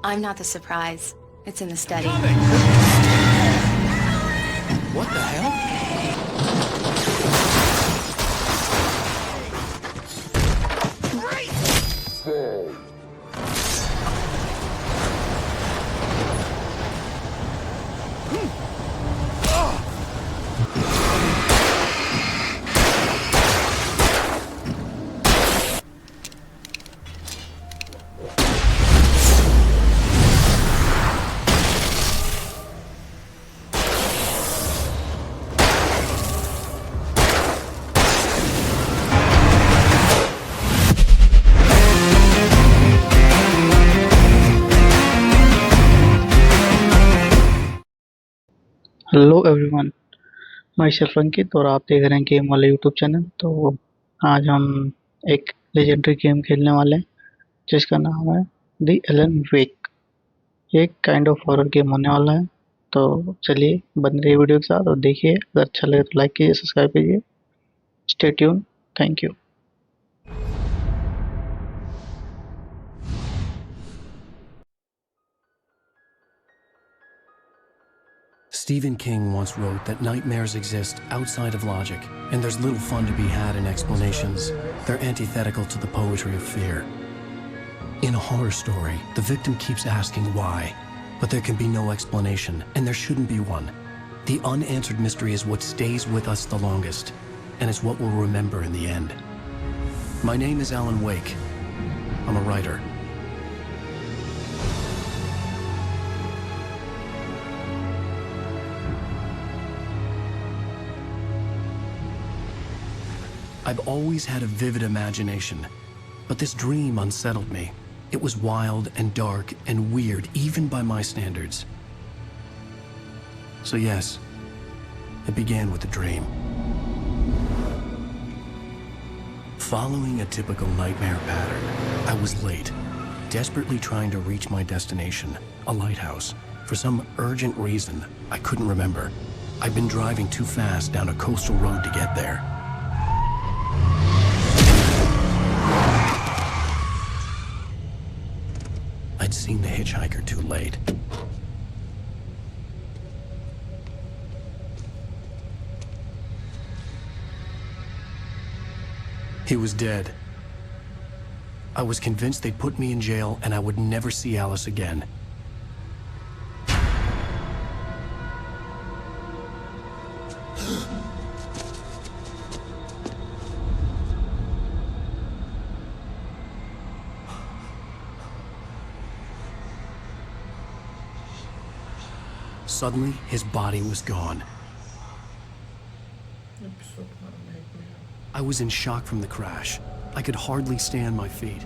I'm not the surprise. It's in the study. What the hell? Hello everyone, मैं self अंकित और आप देख रहे हैं गेम वाला यूट्यूब चैनल। तो आज हम एक लेजेंडरी गेम खेलने वाले हैं जिसका नाम है द एलन वेक। ये एक काइंड ऑफ हॉरर गेम होने वाला है। तो चलिए बन रही है वीडियो के साथ और देखिए। अगर अच्छा लगे तो लाइक कीजिए, सब्सक्राइब कीजिए। Stay tune. Thank you. Stephen King once wrote that nightmares exist outside of logic, and there's little fun to be had in explanations. They're antithetical to the poetry of fear. In a horror story, the victim keeps asking why, but there can be no explanation, and there shouldn't be one. The unanswered mystery is what stays with us the longest, and it's what we'll remember in the end. My name is Alan Wake. I'm a writer. I've always had a vivid imagination, but this dream unsettled me. It was wild and dark and weird, even by my standards. So yes, it began with a dream. Following a typical nightmare pattern, I was late, desperately trying to reach my destination, a lighthouse. For some urgent reason, I couldn't remember. I'd been driving too fast down a coastal road to get there. I'd seen the hitchhiker too late. He was dead. I was convinced they'd put me in jail and I would never see Alice again. Suddenly, his body was gone. I was in shock from the crash. I could hardly stand my feet.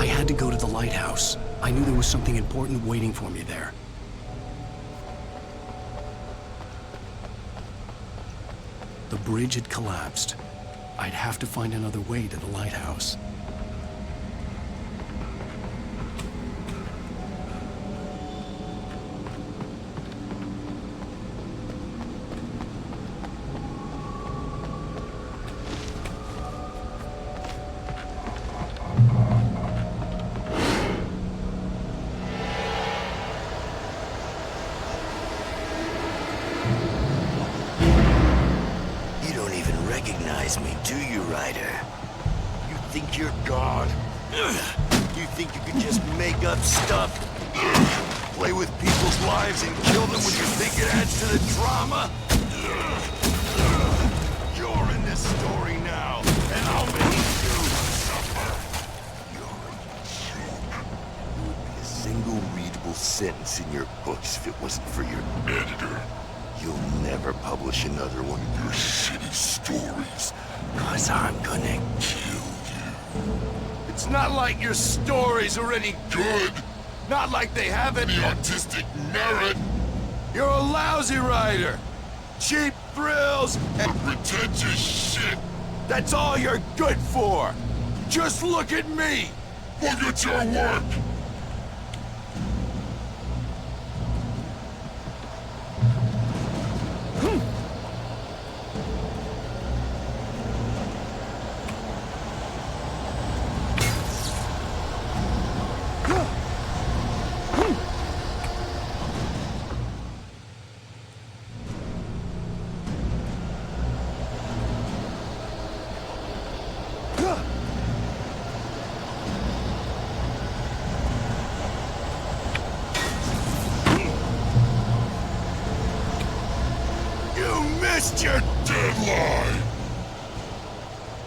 I had to go to the lighthouse. I knew there was something important waiting for me there. The bridge had collapsed. I'd have to find another way to the lighthouse. Recognize me, do you, Ryder? You think you're God? You think you can just make up stuff? Play with people's lives and kill them when you think it adds to the drama? You're in this story now, and I'll make you suffer. You're a joke. sentence in your books if it wasn't for your editor. You'll never publish another one of your shitty stories, 'cause I'm gonna kill you. It's not like your stories are any good. Not like they have any artistic merit. You're a lousy writer. Cheap thrills and pretentious shit. That's all you're good for. Just look at me. Look at your work. Missed your deadline!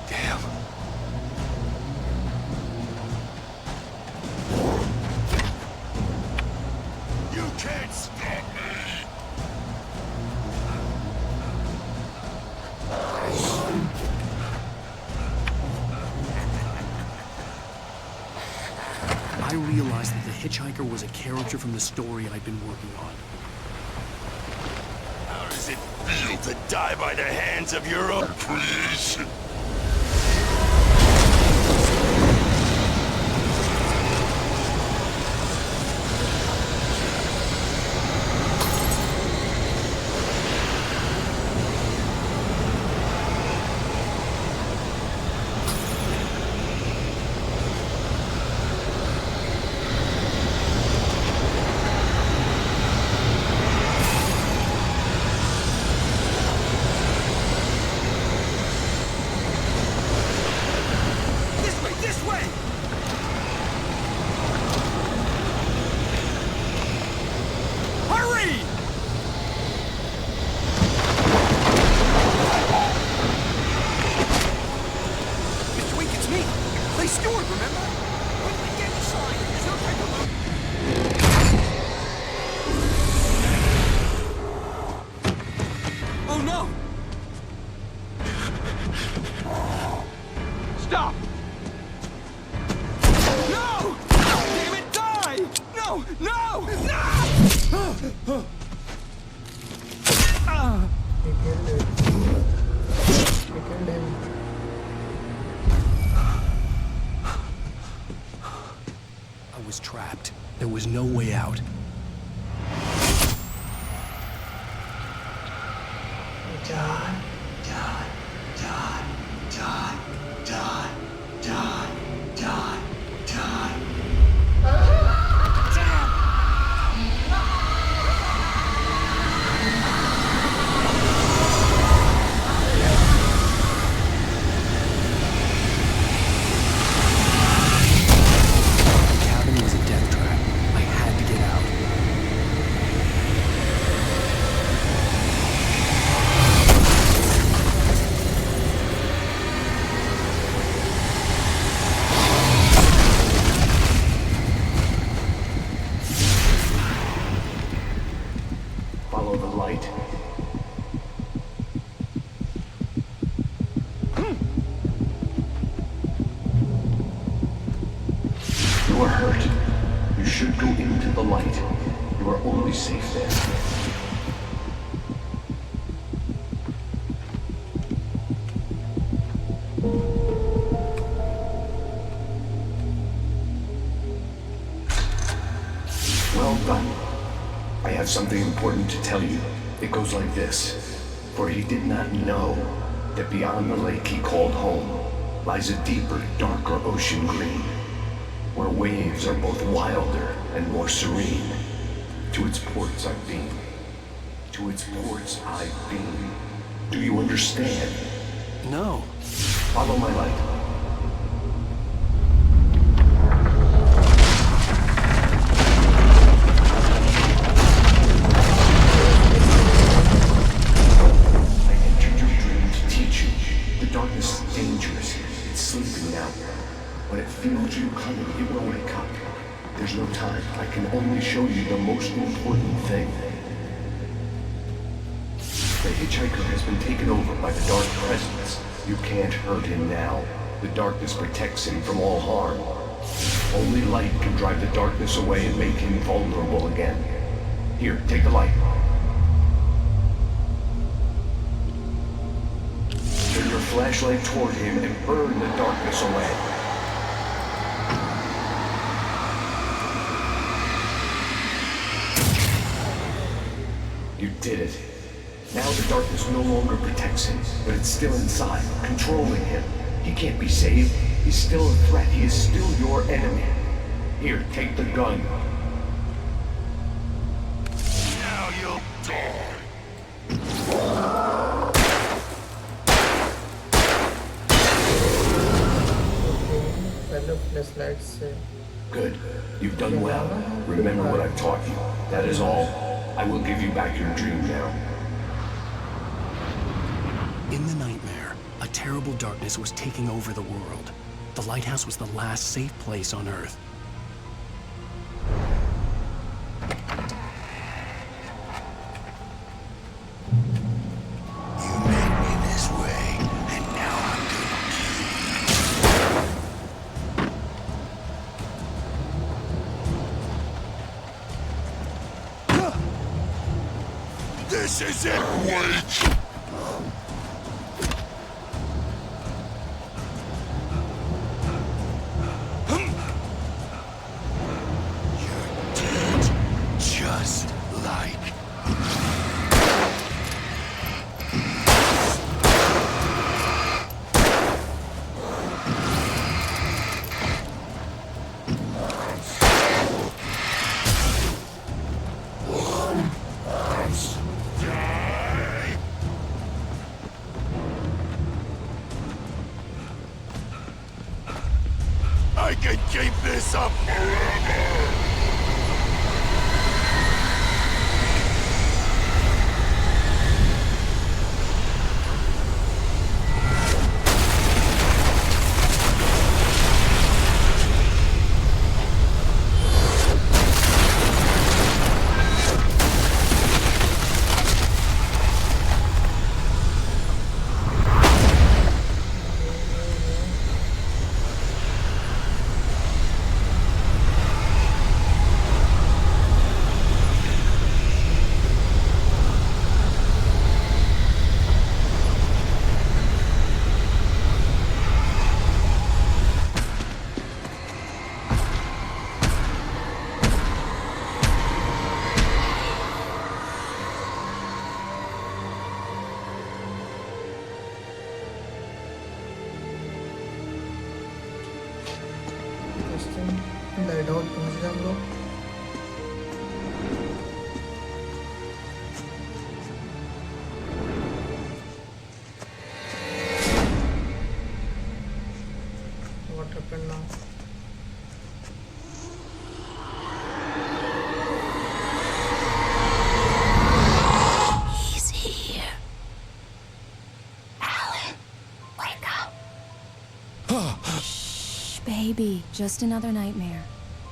Damn. You can't stop me! I realized that the hitchhiker was a character from the story I'd been working on. How does it feel to die by the hands of your own creation? Stop! No! Damn it, die! No! No! No! I was trapped. There was no way out. Die, die, die, die, die, die, die, die. The cabin was a death trap. I had to get out. Follow the light. You are hurt. You should go into the light. You are only safe there. Well done. I have something important to tell you. It goes like this. For he did not know that beyond the lake he called home lies a deeper, darker ocean green, where waves are both wilder and more serene. To its ports I've been. To its ports I've been. Do you understand? No. Follow my light. I entered your dream to teach you. The darkness is dangerous. It's sleeping now. When it feels you coming, it will wake up. There's no time. I can only show you the thing. The hitchhiker has been taken over by the dark presence. You can't hurt him now. The darkness protects him from all harm. Only light can drive the darkness away and make him vulnerable again. Here, take the light. Turn your flashlight toward him and burn the darkness away. You did it. Now the darkness no longer protects him, but it's still inside, controlling him. He can't be saved. He's still a threat. He is still your enemy. Here, take the gun. Now you'll die. पहले flashlight से Good. You've done well. Remember what I've taught you. That is all. I will give you back your dream now. In the nightmare, a terrible darkness was taking over the world. The lighthouse was the last safe place on Earth. You made me this way, and now I'm gonna kill you. This is it, Wake! Just like... Die! I can keep this up forever! Light out पहुंच गए हम लोग What happened now? He's here. Alan, wake up. Shh, baby. Just another nightmare.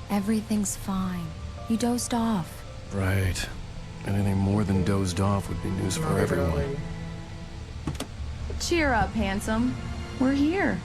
Everything's fine. You dozed off. Right. Anything more than dozed off would be news for everyone. Cheer up, handsome. We're here.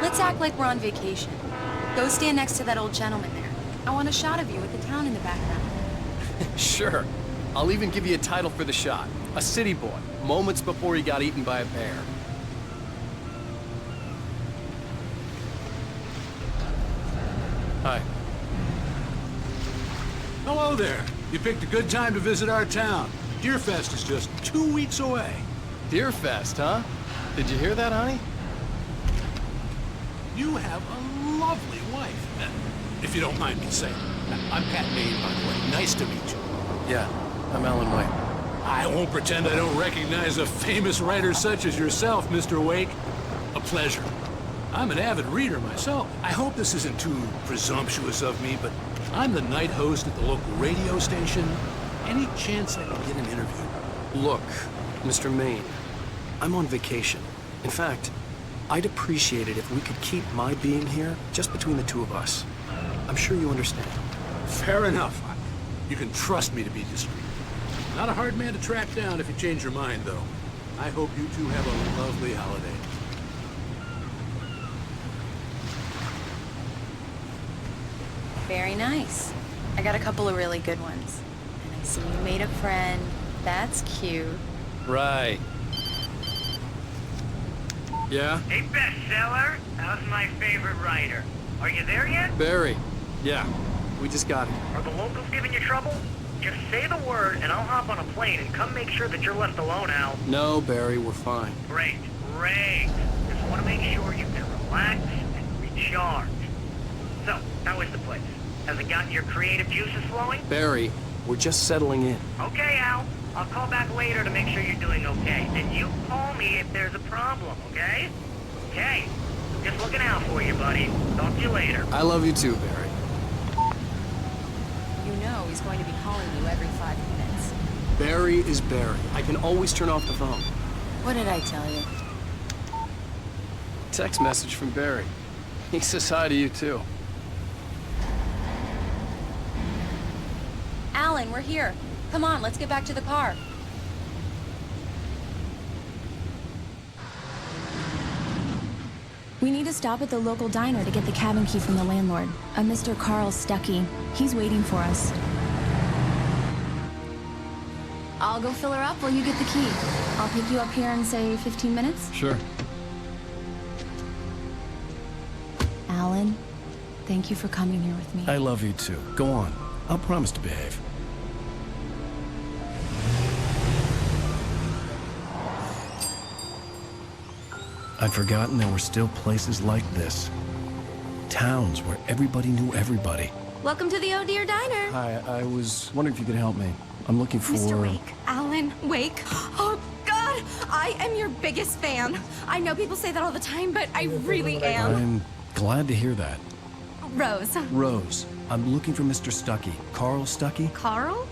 Let's act like we're on vacation. Go stand next to that old gentleman there. I want a shot of you with the town in the background. Sure. I'll even give you a title for the shot. A city boy, moments before he got eaten by a bear. Hi. Hello there. You picked a good time to visit our town. Deerfest is just 2 weeks away. Deerfest, huh? Did you hear that, honey? You have a lovely wife. If you don't mind me saying. I'm Pat Maine, by the way. Nice to meet you. Yeah, I'm Alan White. I won't pretend I don't recognize a famous writer such as yourself, Mr. Wake. A pleasure. I'm an avid reader myself. I hope this isn't too presumptuous of me, but I'm the night host at the local radio station. Any chance I can get an interview? Look, Mr. Maine, I'm on vacation. In fact, I'd appreciate it if we could keep my being here just between the two of us. I'm sure you understand. Fair enough. You can trust me to be discreet. Not a hard man to track down if you change your mind, though. I hope you two have a lovely holiday. Very nice. I got a couple of really good ones. And I see you made a friend. That's cute. Right. Yeah? Hey, bestseller. How's my favorite writer? Are you there yet? Barry. Yeah, we just got here. Are the locals giving you trouble? Just say the word and I'll hop on a plane and come make sure that you're left alone, Al. No, Barry, we're fine. Great, great. Just want to make sure you can relax and recharge. So, how is the place? Has it gotten your creative juices flowing? Barry, we're just settling in. Okay, Al. I'll call back later to make sure you're doing okay. And you call me if there's a problem, okay? Okay. Just looking out for you, buddy. Talk to you later. I love you too, Barry. You know he's going to be calling you every 5 minutes. Barry is Barry. I can always turn off the phone. What did I tell you? Text message from Barry. He says hi to you too. Alan, we're here. Come on, let's get back to the car. We need to stop at the local diner to get the cabin key from the landlord, a Mr. Carl Stuckey. He's waiting for us. I'll go fill her up while you get the key. I'll pick you up here in, say, 15 minutes? Sure. Alan, thank you for coming here with me. I love you too. Go on. I'll promise to behave. I'd forgotten there were still places like this. Towns where everybody knew everybody. Welcome to the Oh Dear Diner. Hi, I was wondering if you could help me. I'm looking for... Mr. Wake. Alan Wake. Oh, God! I am your biggest fan. I know people say that all the time, but I really am. I'm glad to hear that. Rose. Rose, I'm looking for Mr. Stuckey. Carl Stuckey? Carl?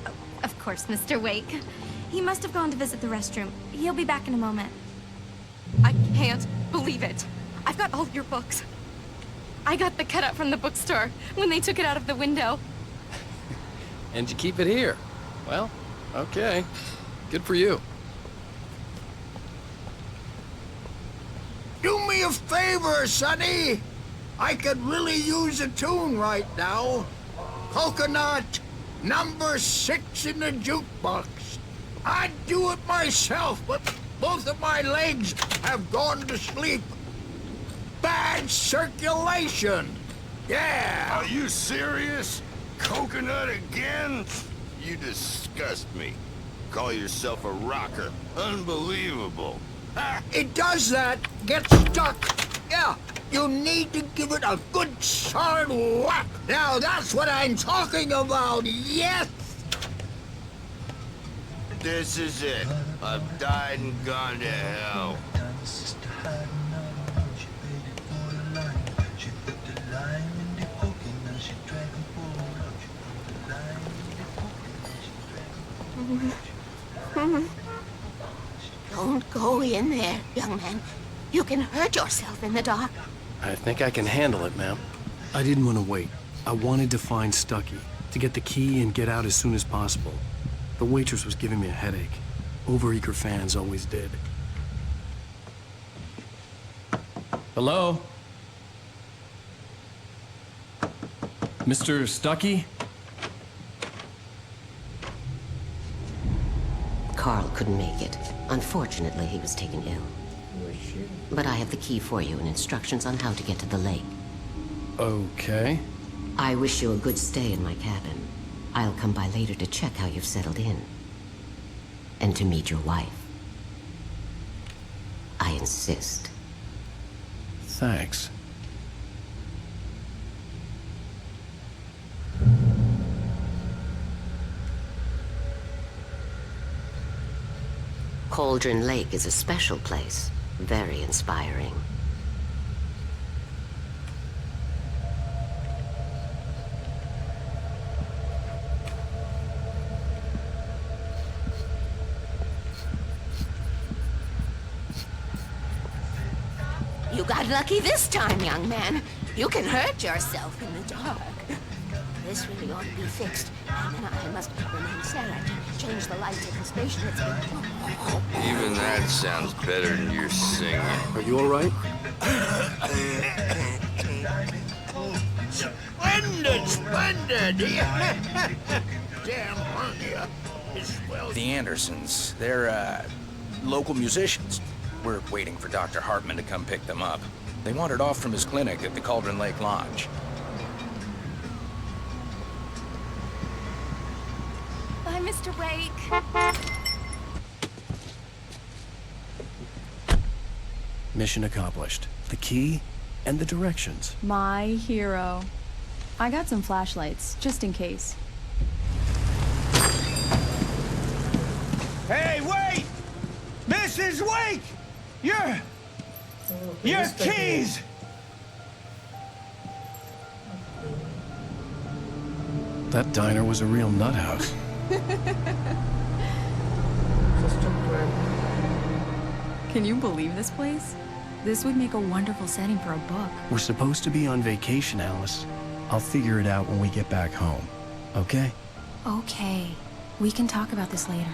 Oh, of course, Mr. Wake. He must have gone to visit the restroom. He'll be back in a moment. I can't believe it. I've got all your books. I got the cutout from the bookstore when they took it out of the window. And you keep it here. Well, okay. Good for you. Do me a favor, Sonny. I could really use a tune right now. Coconut, number 6 in the jukebox. I'd do it myself, but both of my legs have gone to sleep. Bad circulation. Yeah. Are you serious? Coconut again? You disgust me. Call yourself a rocker. Unbelievable. Ha! It does that. Get stuck. Yeah. You need to give it a good solid whack. Now that's what I'm talking about. Yes. This is it. I've died and gone to hell. Don't go in there, young man. You can hurt yourself in the dark. I think I can handle it, ma'am. I didn't want to wait. I wanted to find Stuckey, to get the key and get out as soon as possible. The waitress was giving me a headache. Overeager fans always did. Hello? Mr. Stuckey? Carl couldn't make it. Unfortunately, he was taken ill. But I have the key for you and instructions on how to get to the lake. Okay. I wish you a good stay in my cabin. I'll come by later to check how you've settled in. and to meet your wife. I insist. Thanks. Cauldron Lake is a special place. Very inspiring. You got lucky this time, young man. You can hurt yourself in the dark. This really ought to be fixed. And then I must remind Sarah to change the lights at the station. It's been... Even that sounds better than your singing. Are you all right? Splendid, splendid! Damn hernia is well. The Andersons, they're, local musicians. We're waiting for Dr. Hartman to come pick them up. They wandered off from his clinic at the Cauldron Lake Lodge. Bye, Mr. Wake. Mission accomplished. The key and the directions. My hero. I got some flashlights, just in case. Hey, wait! Mrs. Wake! Your keys! That diner was a real nut house. Can you believe this place? This would make a wonderful setting for a book. We're supposed to be on vacation, Alice. I'll figure it out when we get back home. Okay? Okay. We can talk about this later.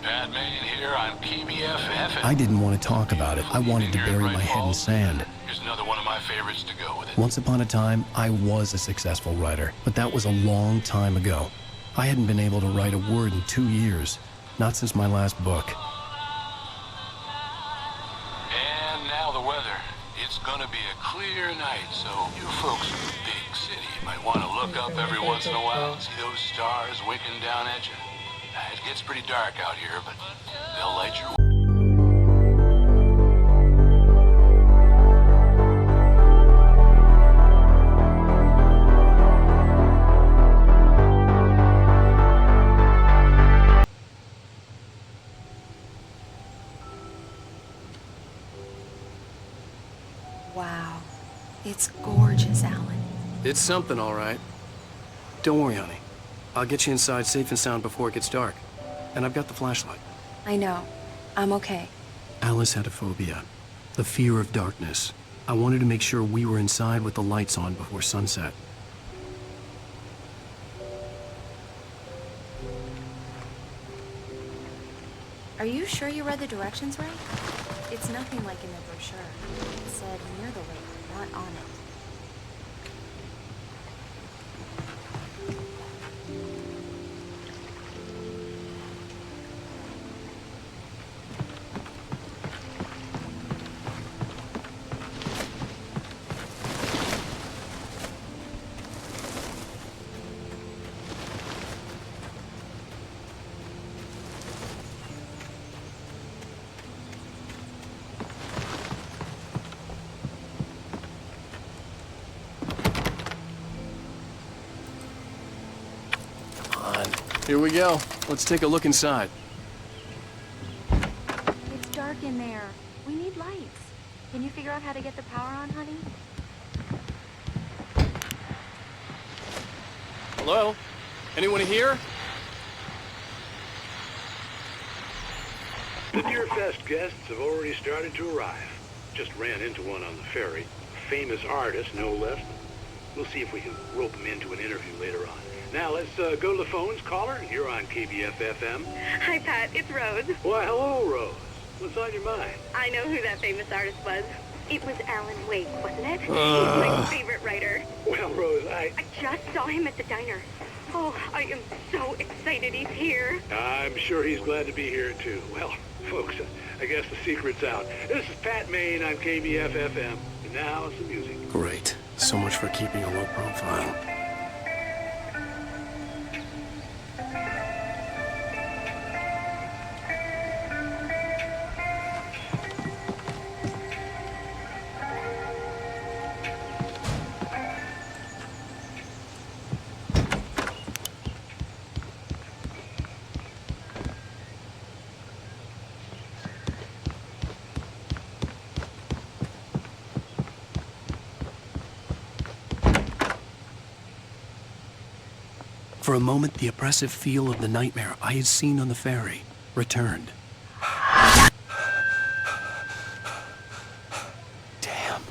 Batman here on KBFF. I didn't want to talk about it. I wanted to bury my head in sand. Here's another one of my favorites to go with it. Once upon a time, I was a successful writer, but that was a long time ago. I hadn't been able to write a word in 2 years. Not since my last book. And now the weather. It's gonna be a clear night, so you folks in the big city might want to look up every once in a while and see those stars winking down at you. It gets pretty dark out here, but they'll light your way. Wow. It's gorgeous, Alan. It's something, all right. Don't worry, honey. I'll get you inside safe and sound before it gets dark. And I've got the flashlight. I know. I'm okay. Alice had a phobia. The fear of darkness. I wanted to make sure we were inside with the lights on before sunset. Are you sure you read the directions right? It's nothing like in the brochure. It said near the lake, not on it. Here we go. Let's take a look inside. It's dark in there. We need lights. Can you figure out how to get the power on, honey? Hello? Anyone here? The Deer Fest guests have already started to arrive. Just ran into one on the ferry. A famous artist, no less. We'll see if we can rope him into an interview later on. Now, let's go to the phones. Caller, you're on KBF-FM. Hi, Pat. It's Rose. Why, hello, Rose. What's on your mind? I know who that famous artist was. It was Alan Wake, wasn't it? He's my favorite writer. Well, Rose, I just saw him at the diner. Oh, I am so excited he's here. I'm sure he's glad to be here, too. Well, folks, I guess the secret's out. This is Pat Maine on KBF-FM. And now, some music. Great. So much for keeping a low profile. For a moment, the oppressive feel of the nightmare I had seen on the ferry returned. Damn.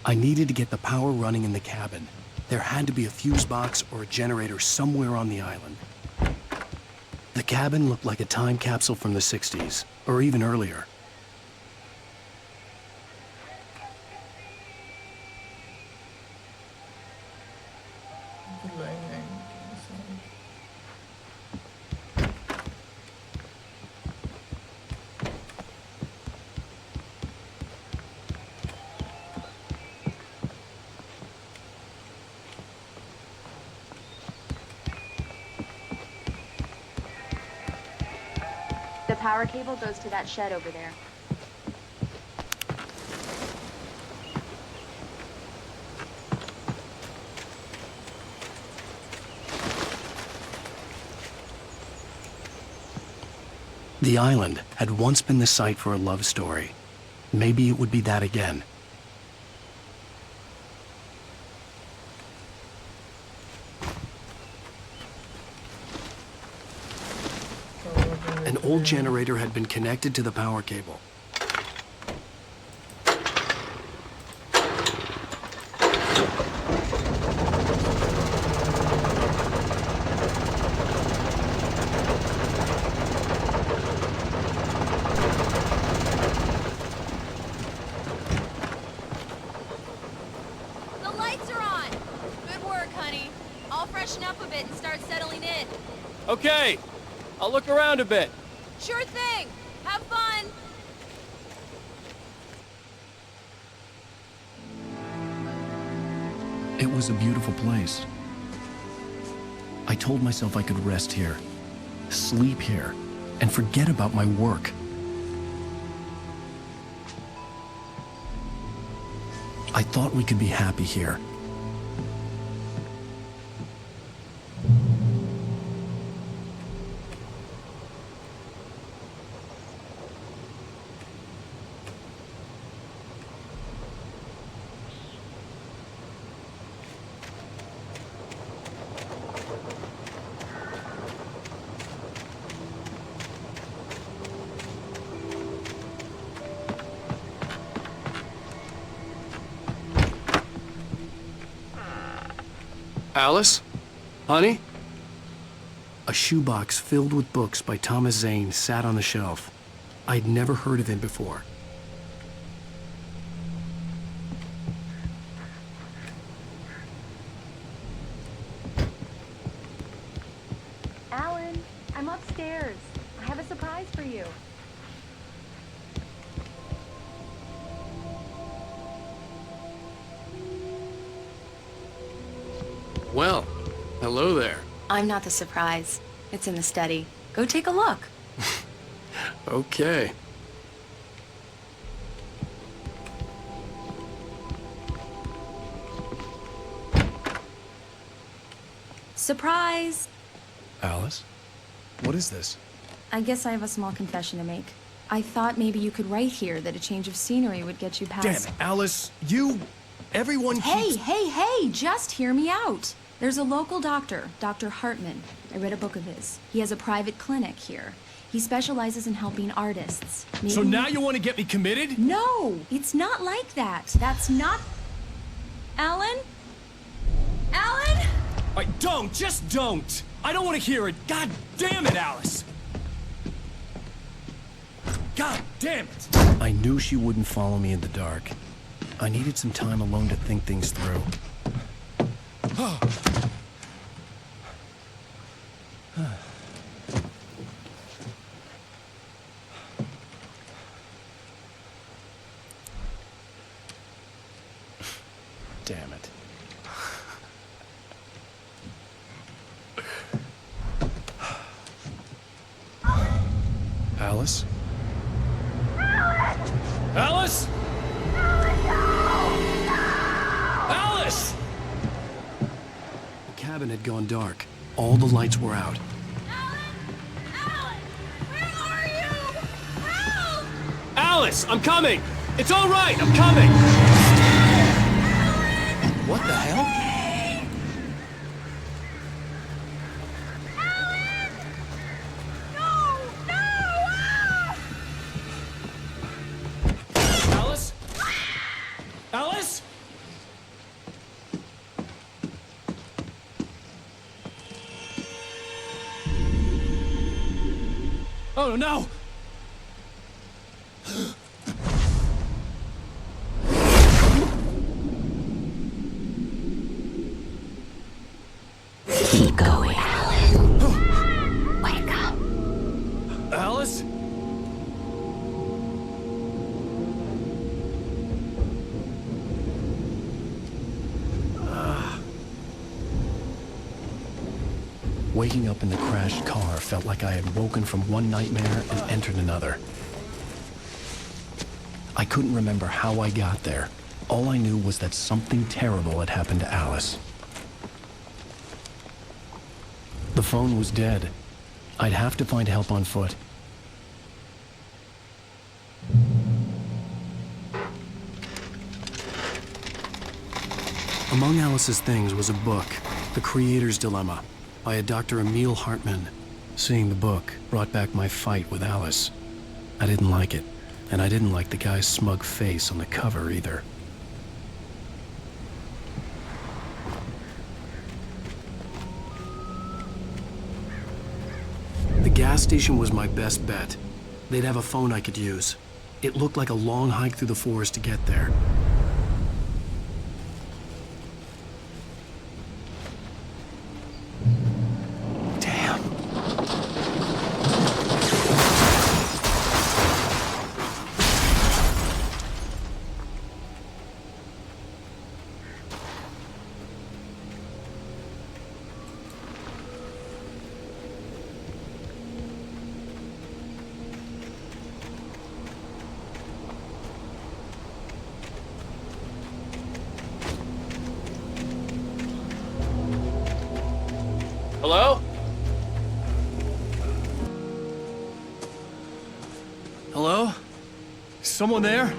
I needed to get the power running in the cabin. There had to be a fuse box or a generator somewhere on the island. The cabin looked like a time capsule from the 60s, or even earlier. The power cable goes to that shed over there. The island had once been the site for a love story. Maybe it would be that again. An old generator had been connected to the power cable. The lights are on! Good work, honey. I'll freshen up a bit and start settling in. Okay, I'll look around a bit. Sure thing! Have fun! It was a beautiful place. I told myself I could rest here, sleep here, and forget about my work. I thought we could be happy here. Alice? Honey? A shoebox filled with books by Thomas Zane sat on the shelf. I'd never heard of him before. Alan, I'm upstairs. I have a surprise for you. Well, hello there. I'm not the surprise. It's in the study. Go take a look. Okay. Surprise! Alice? What is this? I guess I have a small confession to make. I thought maybe you could write here that a change of scenery would get you past... Damn it, Alice! Everyone keeps... Hey, just hear me out. There's a local doctor, Dr. Hartman. I read a book of his. He has a private clinic here. He specializes in helping artists. So now you want to get me committed? No, it's not like that. That's not... Alan? Alan? Just don't! I don't want to hear it! God damn it, Alice! God damn it! I knew she wouldn't follow me in the dark. I needed some time alone to think things through. Damn it. Alice? Alice? Alice! The cabin had gone dark. All the lights were out. Alice, I'm coming! It's all right, I'm coming! What the hell? Alice? Alice? Oh no! Keep going, Alan. Wake up. Alice? Waking up in the crashed car felt like I had woken from one nightmare and entered another. I couldn't remember how I got there. All I knew was that something terrible had happened to Alice. The phone was dead. I'd have to find help on foot. Among Alice's things was a book, The Creator's Dilemma, by a Dr. Emil Hartman. Seeing the book brought back my fight with Alice. I didn't like it, and I didn't like the guy's smug face on the cover either. The gas station was my best bet. They'd have a phone I could use. It looked like a long hike through the forest to get there. Hello? Hello? Someone there?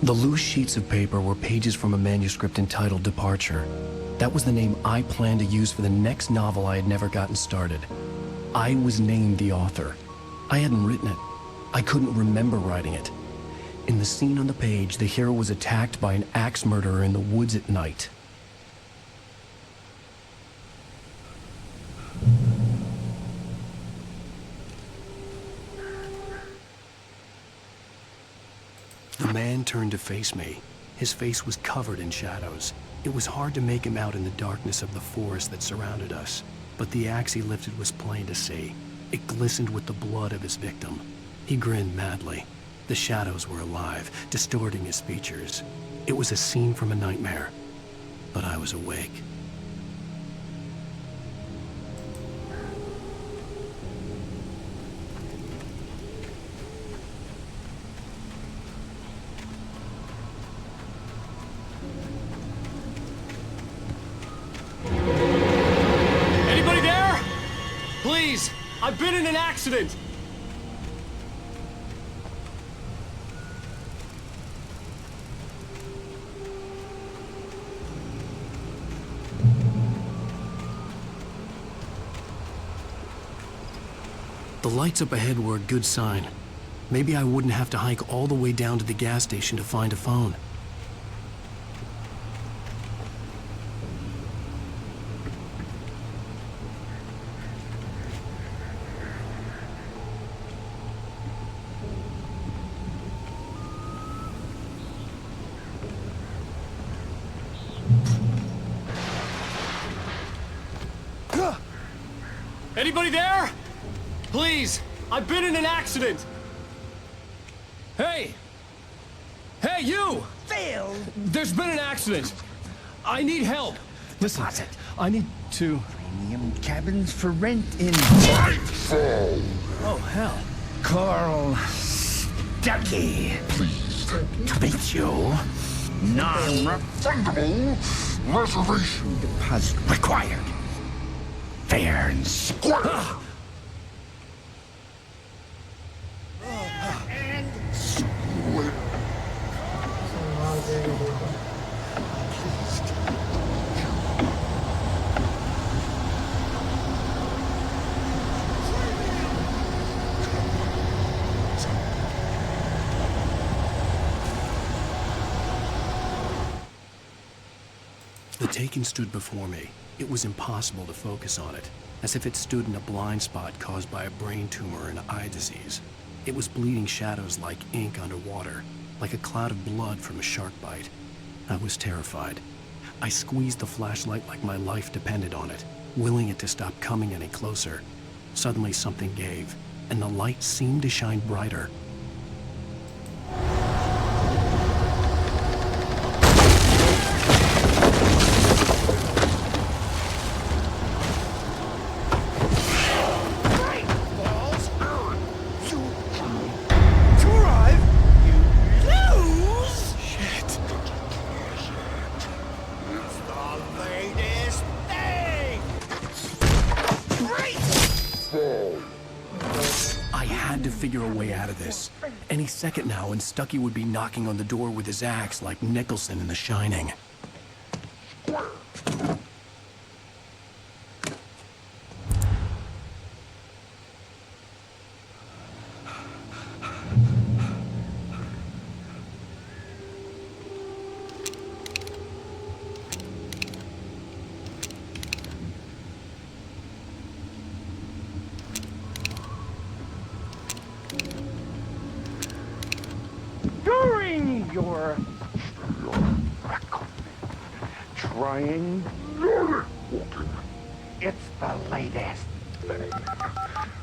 The loose sheets of paper were pages from a manuscript entitled Departure. That was the name I planned to use for the next novel I had never gotten started. I was named the author. I hadn't written it. I couldn't remember writing it. In the scene on the page, the hero was attacked by an axe murderer in the woods at night. The man turned to face me. His face was covered in shadows. It was hard to make him out in the darkness of the forest that surrounded us, but the axe he lifted was plain to see. It glistened with the blood of his victim. He grinned madly. The shadows were alive, distorting his features. It was a scene from a nightmare, but I was awake. Anybody there? Please, I've been in an accident. The lights up ahead were a good sign. Maybe I wouldn't have to hike all the way down to the gas station to find a phone. Anybody there? Please, I've been in an accident. Hey! Hey, you! Phil! There's been an accident. I need help. Listen, I need to... Premium cabins for rent in... Oh, hell. Carl Stuckey. Pleased to meet you. Non-refundable reservation deposit required. Fair and square. The Taken stood before me. It was impossible to focus on it, as if it stood in a blind spot caused by a brain tumor and eye disease. It was bleeding shadows like ink underwater, like a cloud of blood from a shark bite. I was terrified. I squeezed the flashlight like my life depended on it, willing it to stop coming any closer. Suddenly something gave, and the light seemed to shine brighter. Figure a way out of this. Any second now, and Stucky would be knocking on the door with his axe like Nicholson in The Shining. During your trying, it's the latest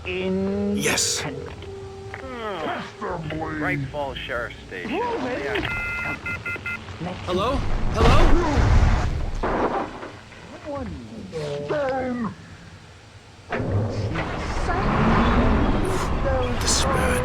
in. Yes. Great Falls Sheriff Station. Hello? Hello? Down. This is bad.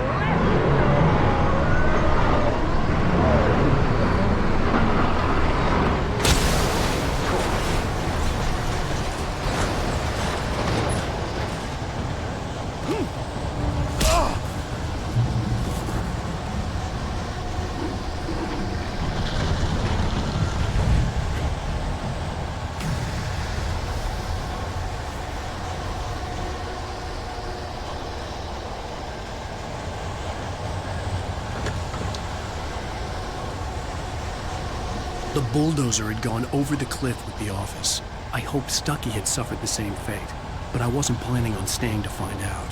The bulldozer had gone over the cliff with the office. I hoped Stucky had suffered the same fate, but I wasn't planning on staying to find out.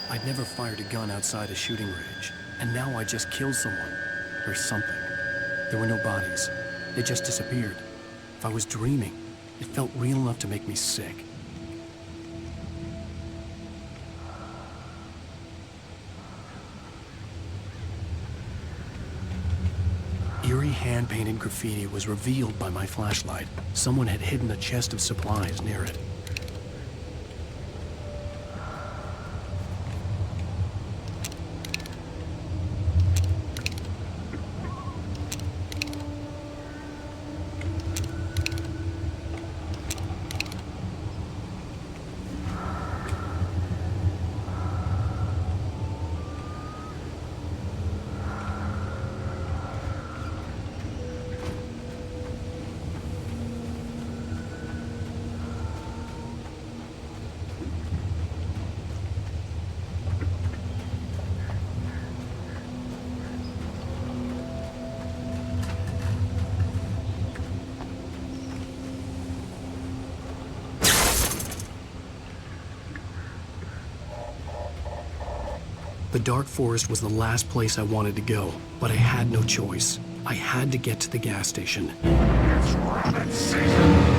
I'd never fired a gun outside a shooting range, and now I just killed someone. Or something. There were no bodies. They just disappeared. If I was dreaming, it felt real enough to make me sick. Eerie hand-painted graffiti was revealed by my flashlight. Someone had hidden a chest of supplies near it. The dark forest was the last place I wanted to go, but I had no choice. I had to get to the gas station. It's rabbit season.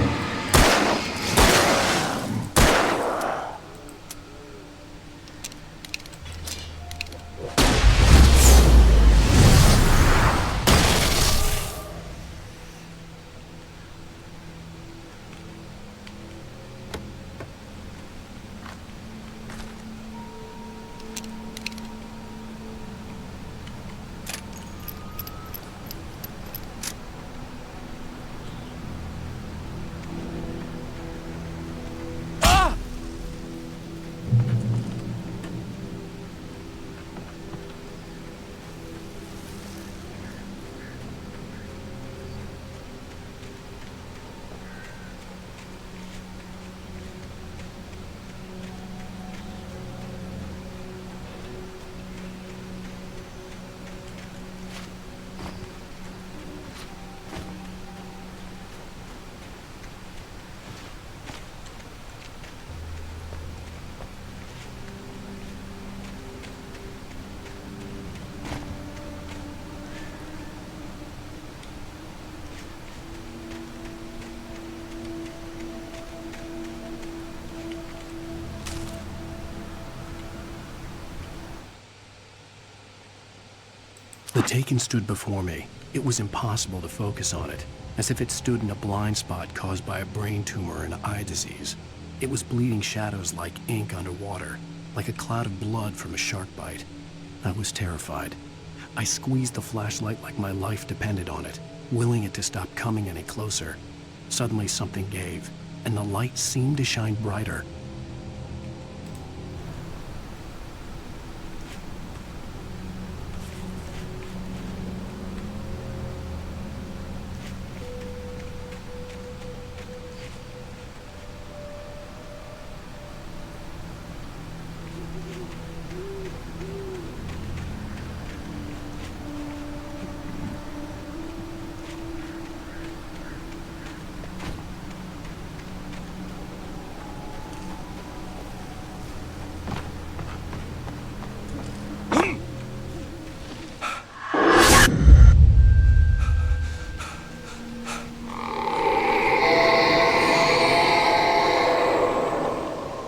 The Taken stood before me. It was impossible to focus on it, as if it stood in a blind spot caused by a brain tumor and eye disease. It was bleeding shadows like ink underwater, like a cloud of blood from a shark bite. I was terrified. I squeezed the flashlight like my life depended on it, willing it to stop coming any closer. Suddenly something gave, and the light seemed to shine brighter.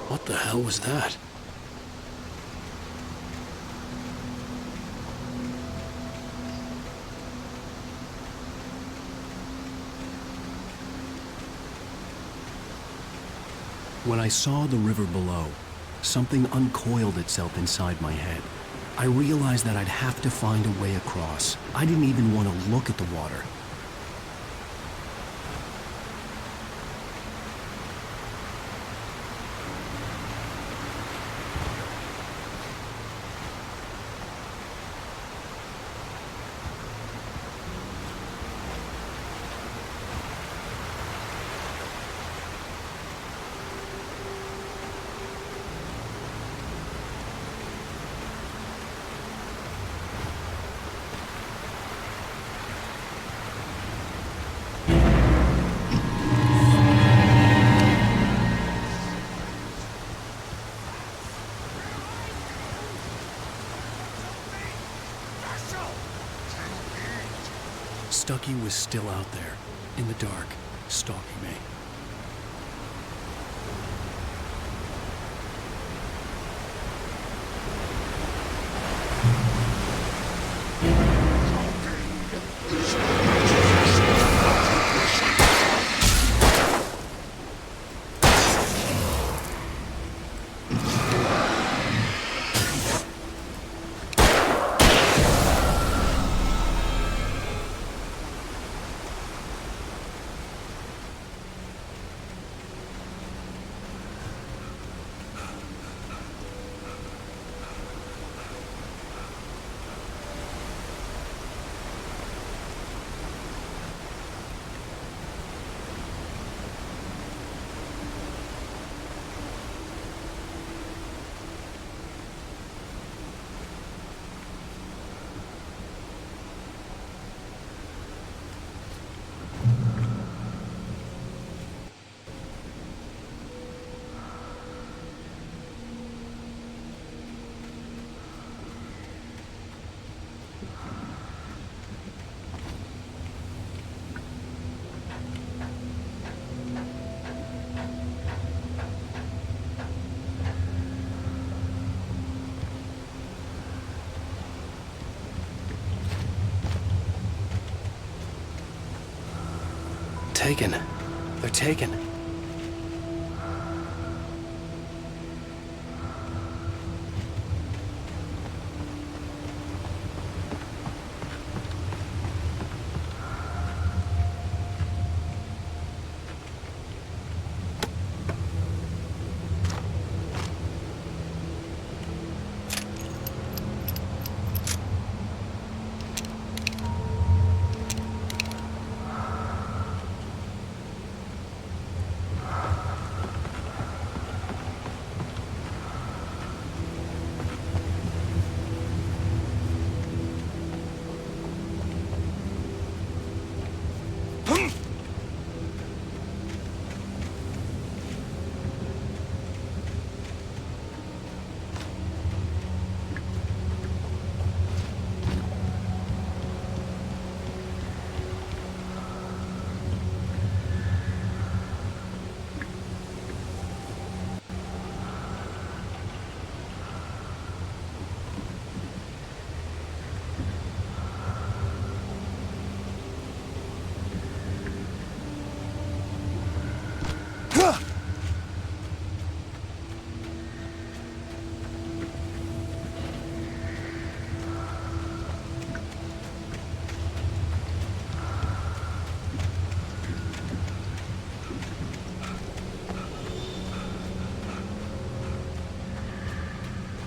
What the hell was that? When I saw the river below, something uncoiled itself inside my head. I realized that I'd have to find a way across. I didn't even want to look at the water. Stucky was still out there, in the dark, stalking me. Taken. They're taken.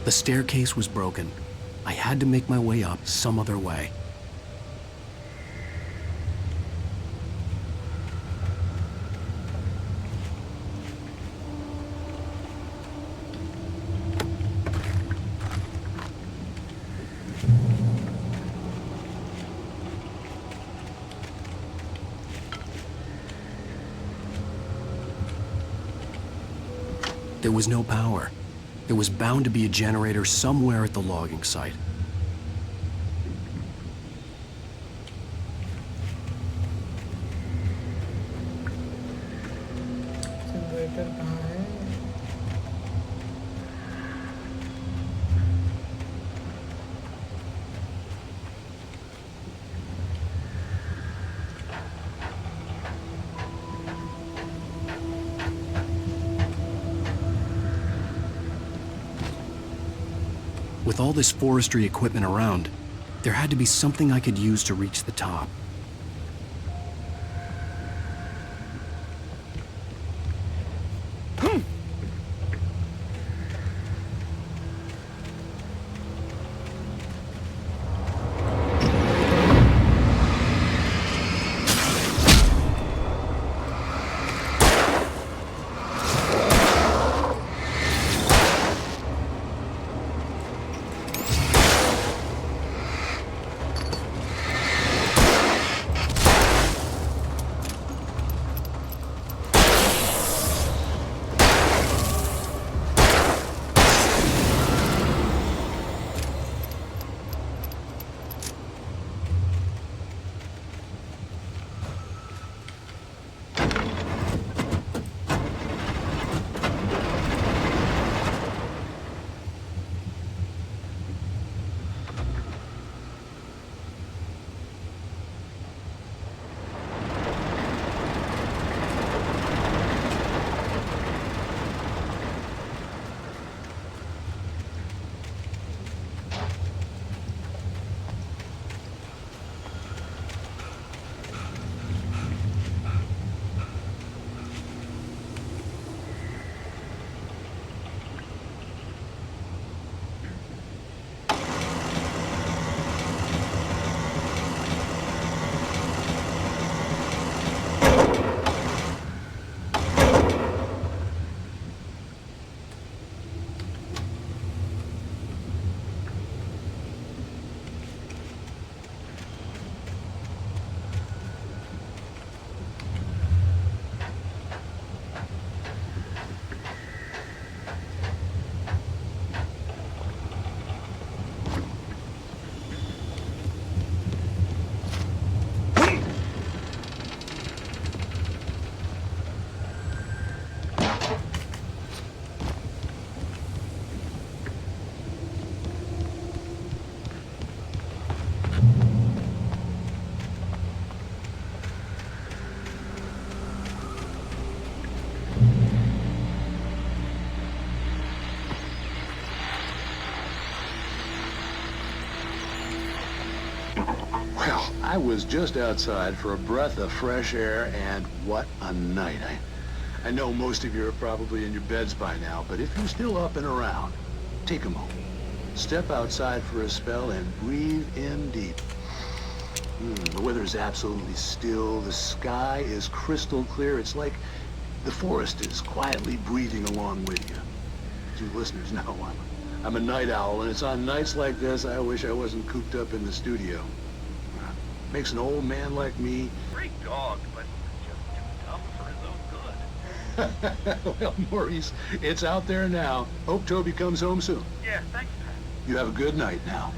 The staircase was broken. I had to make my way up some other way. There was no power. There was bound to be a generator somewhere at the logging site. Generator कहाँ है? With all this forestry equipment around, there had to be something I could use to reach the top. I was just outside for a breath of fresh air, and what a night. I know most of you are probably in your beds by now, but if you're still up and around, take a moment. Step outside for a spell and breathe in deep. The weather's absolutely still. The sky is crystal clear. It's like the forest is quietly breathing along with you. As you listeners know, I'm a night owl, and it's on nights like this I wish I wasn't cooped up in the studio. Makes an old man like me... Great dog, but just too dumb for his own good. Well, Maurice, it's out there now. Hope Toby comes home soon. Yeah, thanks, Pat. You have a good night now.